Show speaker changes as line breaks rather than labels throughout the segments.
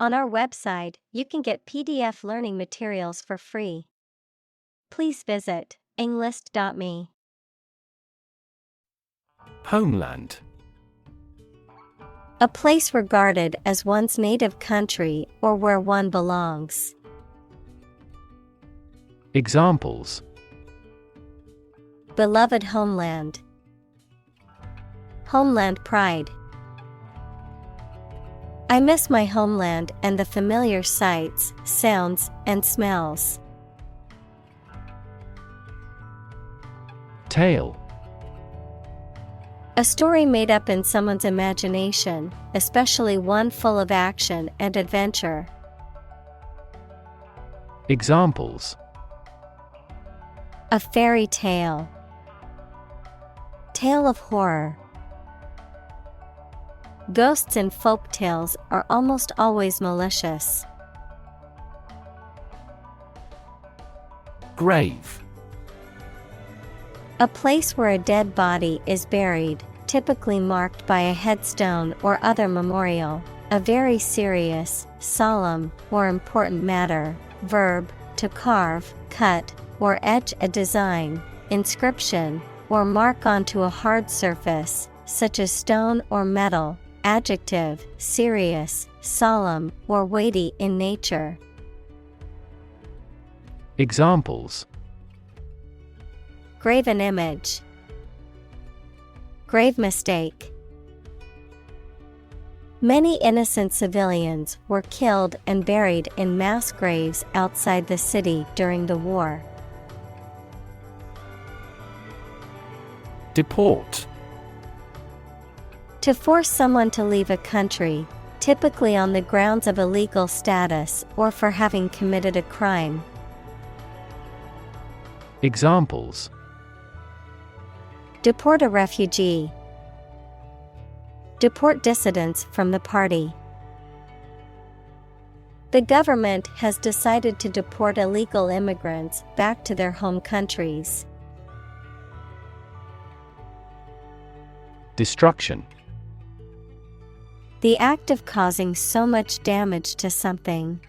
On our website, you can get PDF learning materials for free. Please visit englist.me.
Homeland.
A place regarded as one's native country or where one belongs.
Examples:
Beloved homeland. Homeland pride. I miss my homeland and the familiar sights, sounds, and smells.
Tale.
A story made up in someone's imagination, especially one full of action and adventure.
Examples:
A fairy tale. Tale of horror. Ghosts in folk tales are almost always malicious.
Grave.
A place where a dead body is buried, typically marked by a headstone or other memorial. A very serious, solemn, or important matter. Verb, to carve, cut, or etch a design, inscription, or mark onto a hard surface, such as stone or metal. Adjective, serious, solemn, or weighty in nature.
Examples:
Graven image. Grave mistake. Many innocent civilians were killed and buried in mass graves outside the city during the war.
Deport.
To force someone to leave a country, typically on the grounds of illegal status or for having committed a crime.
Examples:
Deport a refugee. Deport dissidents from the party. The government has decided to deport illegal immigrants back to their home countries.
Destruction.
The act of causing so much damage to something.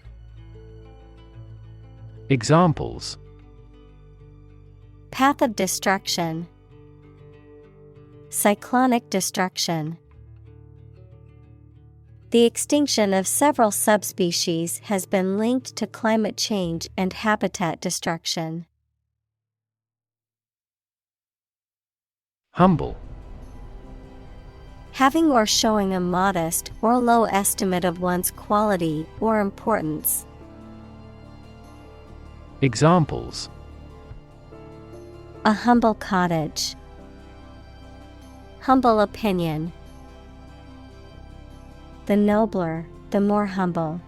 Examples:
Path of destruction. Cyclonic destruction. The extinction of several subspecies has been linked to climate change and habitat destruction.
Humble.
Having or showing a modest or low estimate of one's quality or importance.
Examples:
A humble cottage. Humble opinion. The nobler, the more humble.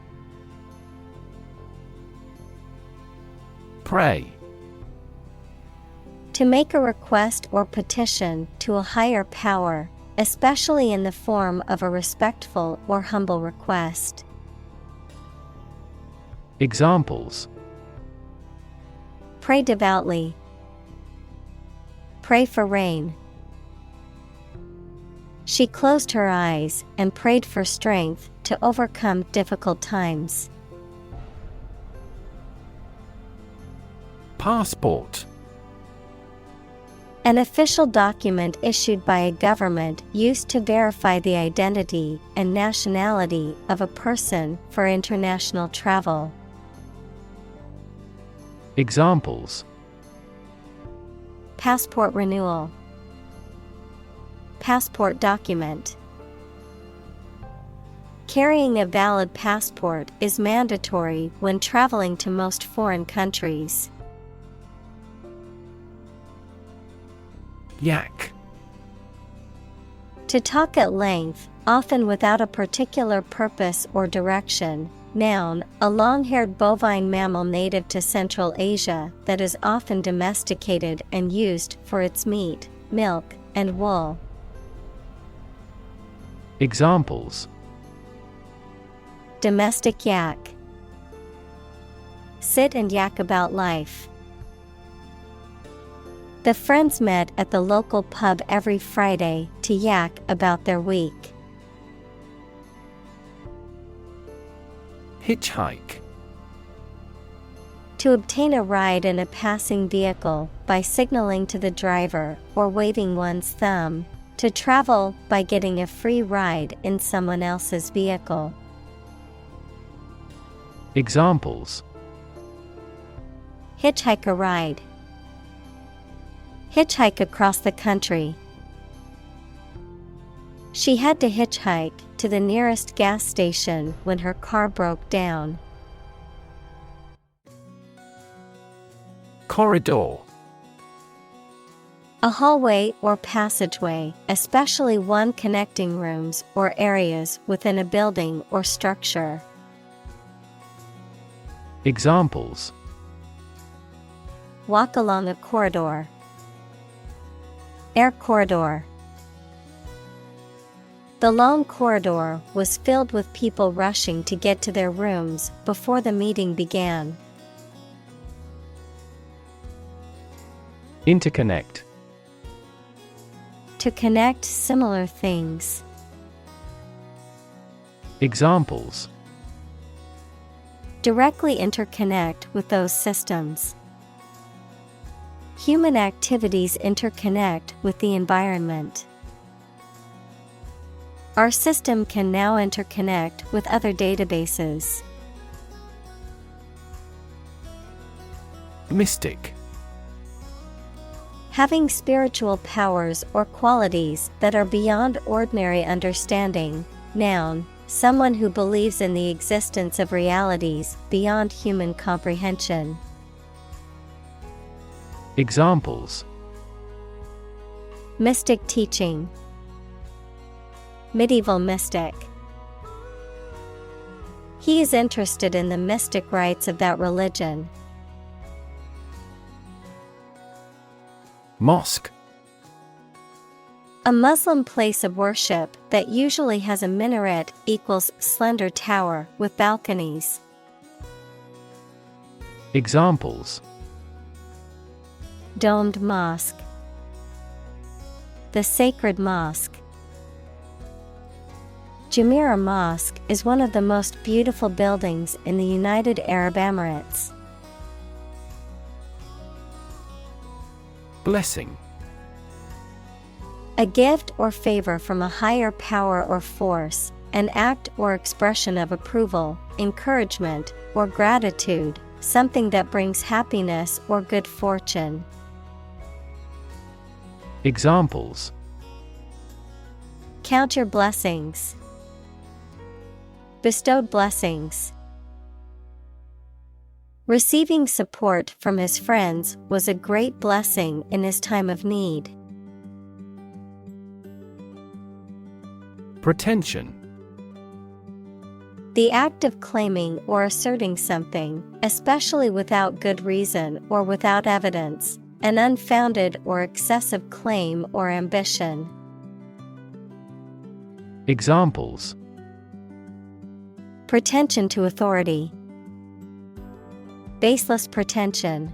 Pray.
To make a request or petition to a higher power, especially in the form of a respectful or humble request.
Examples:
Pray devoutly. Pray for rain. She closed her eyes and prayed for strength to overcome difficult times.
Passport.
An official document issued by a government used to verify the identity and nationality of a person for international travel.
Examples:
Passport renewal. Passport document. Carrying a valid passport is mandatory when traveling to most foreign countries.
Yak.
To talk at length, often without a particular purpose or direction. Noun, a long-haired bovine mammal native to Central Asia that is often domesticated and used for its meat, milk, and wool.
Examples:
Domestic yak. Sit and yak about life. The friends met at the local pub every Friday to yak about their week.
Hitchhike.
To obtain a ride in a passing vehicle by signaling to the driver or waving one's thumb. To travel by getting a free ride in someone else's vehicle.
Examples:
hitchhike a ride, hitchhike across the country. She had to hitchhike to the nearest gas station when her car broke down.
Corridor.
A hallway or passageway, especially one connecting rooms or areas within a building or structure.
Examples:
walk along a corridor, air corridor. The long corridor was filled with people rushing to get to their rooms before the meeting began.
Interconnect.
To connect similar things.
Examples:
directly interconnect with those systems. Human activities interconnect with the environment. Our system can now interconnect with other databases.
Mystic.
Having spiritual powers or qualities that are beyond ordinary understanding. Noun, someone who believes in the existence of realities beyond human comprehension.
Examples:
mystic teaching, medieval mystic. He is interested in the mystic rites of that religion.
Mosque.
A Muslim place of worship that usually has a minaret equals slender tower with balconies.
Examples:
domed mosque, the sacred mosque. Jumeirah Mosque is one of the most beautiful buildings in the United Arab Emirates.
Blessing.
A gift or favor from a higher power or force, an act or expression of approval, encouragement, or gratitude, something that brings happiness or good fortune.
Examples:
count your blessings, bestowed blessings. Receiving support from his friends was a great blessing in his time of need.
Pretension.
The act of claiming or asserting something, especially without good reason or without evidence, an unfounded or excessive claim or ambition.
Examples:
pretension to authority, baseless pretension.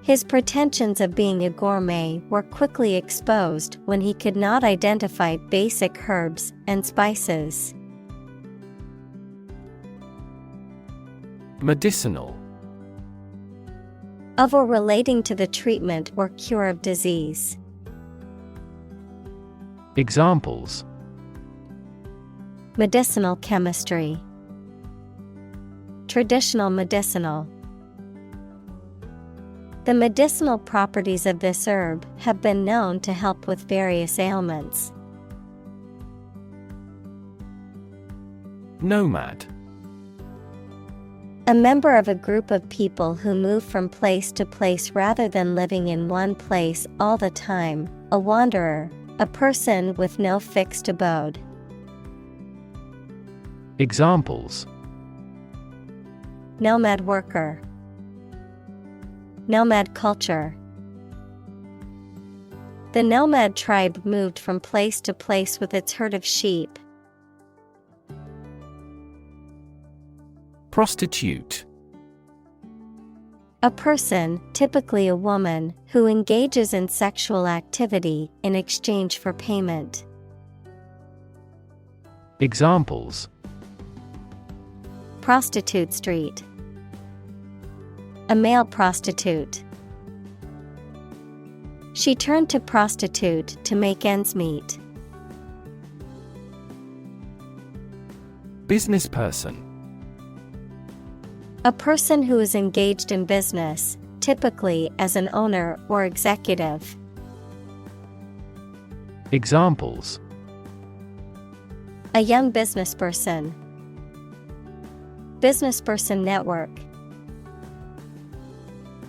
His pretensions of being a gourmet were quickly exposed when he could not identify basic herbs and spices.
Medicinal.
Of or relating to the treatment or cure of disease.
Examples:
medicinal chemistry, traditional medicinal. The medicinal properties of this herb have been known to help with various ailments.
Nomad.
A member of a group of people who move from place to place rather than living in one place all the time, a wanderer, a person with no fixed abode.
Examples:
nomad worker, nomad culture. The nomad tribe moved from place to place with its herd of sheep.
Prostitute.
A person, typically a woman, who engages in sexual activity in exchange for payment.
Examples:
Prostitute street. A male prostitute. She turned to prostitute to make ends meet.
Business person.
A person who is engaged in business, typically as an owner or executive.
Examples:
A young businessperson. Businessperson network.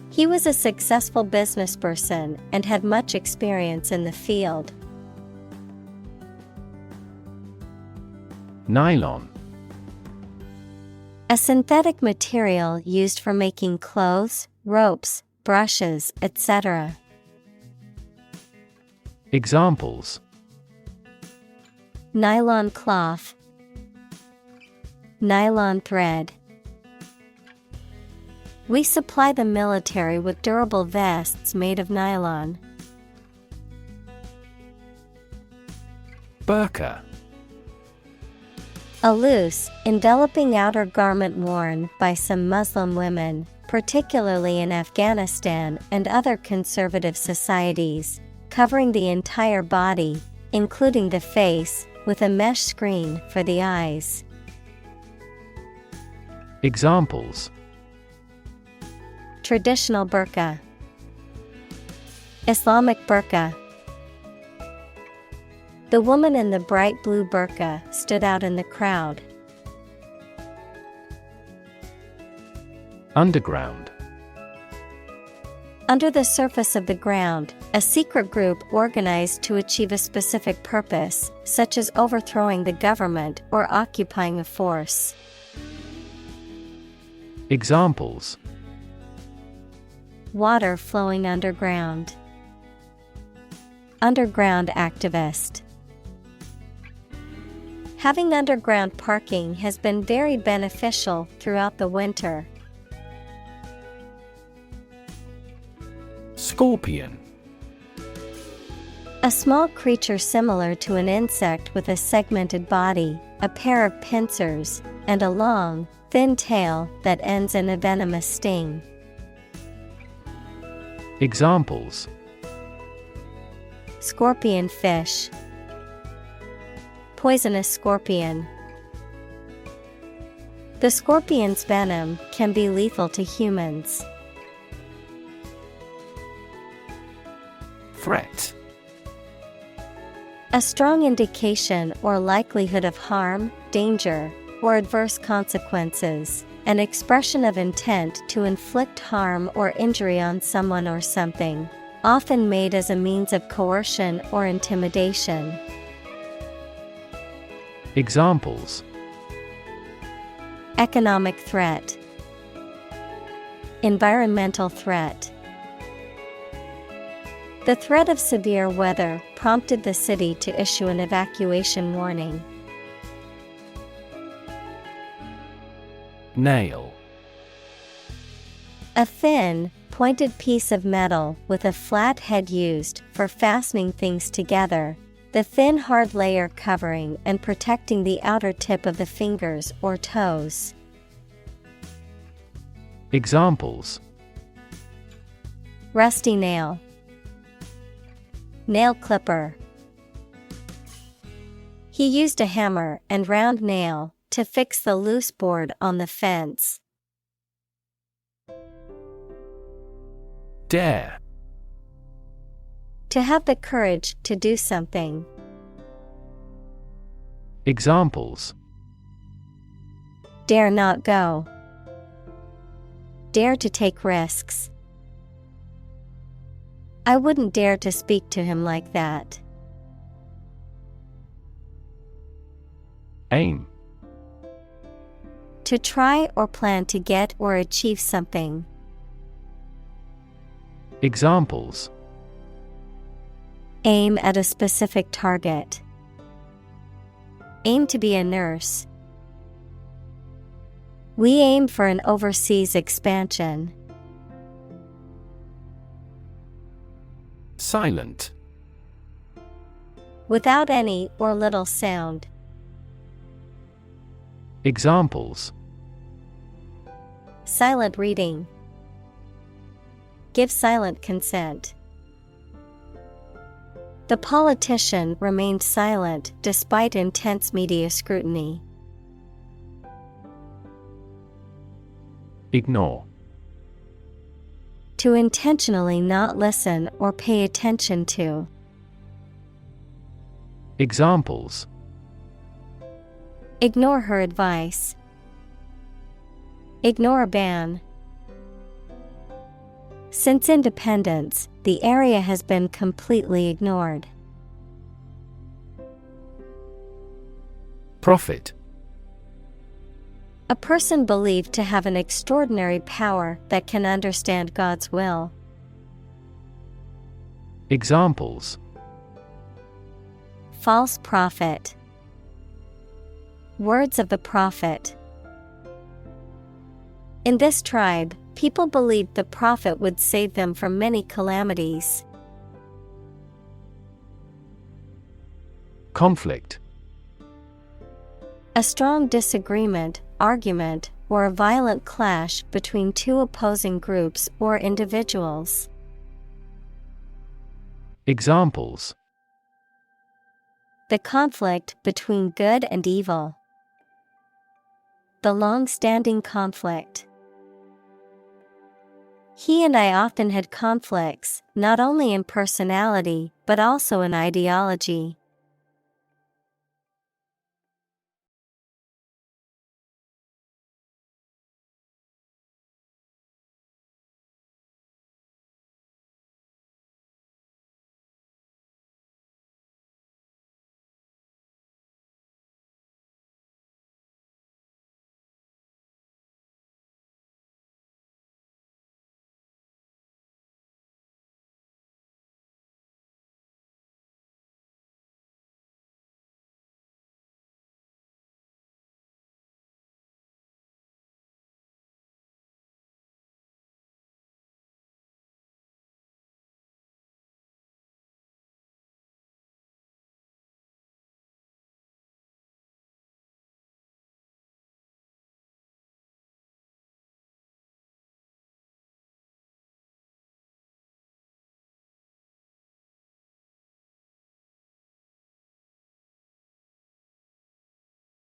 He was a successful businessperson and had much experience in the field.
Nylon.
A synthetic material used for making clothes, ropes, brushes, etc.
Examples:
Nylon cloth. Nylon thread. We supply the military with durable vests made of nylon.
Burqa.
A loose, enveloping outer garment worn by some Muslim women, particularly in Afghanistan and other conservative societies, covering the entire body, including the face, with a mesh screen for the eyes.
Examples:
Traditional burqa. Islamic burqa. The woman in the bright blue burqa stood out in the crowd.
Underground.
Under the surface of the ground, a secret group organized to achieve a specific purpose, such as overthrowing the government or occupying a force.
Examples:
Water flowing underground. Underground activist. Having underground parking has been very beneficial throughout the winter.
Scorpion.
A small creature similar to an insect with a segmented body, a pair of pincers, and a long, thin tail that ends in a venomous sting.
Examples:
Scorpion fish. Poisonous scorpion. The scorpion's venom can be lethal to humans.
Threat.
A strong indication or likelihood of harm, danger, or adverse consequences, an expression of intent to inflict harm or injury on someone or something, often made as a means of coercion or intimidation.
Examples:
Economic threat. Environmental threat. The threat of severe weather prompted the city to issue an evacuation warning.
Nail.
A thin, pointed piece of metal with a flat head used for fastening things together, the thin hard layer covering and protecting the outer tip of the fingers or toes.
Examples:
Rusty nail. Nail clipper. He used a hammer and round nail to fix the loose board on the fence.
Dare.
To have the courage to do something.
Examples:
Dare not go. Dare to take risks. I wouldn't dare to speak to him like that.
Aim.
To try or plan to get or achieve something.
Examples:
Aim at a specific target. Aim to be a nurse. We aim for an overseas expansion.
Silent.
Without any or little sound.
Examples:
Silent reading. Give silent consent. The politician remained silent despite intense media scrutiny.
Ignore.
To intentionally not listen or pay attention to.
Examples:
Ignore her advice. Ignore a ban. Since independence, the area has been completely ignored.
Prophet.
A person believed to have an extraordinary power that can understand God's will.
Examples:
False prophet. Words of the prophet. In this tribe, people believed the prophet would save them from many calamities.
Conflict.
A strong disagreement, argument, or a violent clash between two opposing groups or individuals.
Examples:
The conflict between good and evil. The long-standing conflict. He and I often had conflicts, not only in personality, but also in ideology.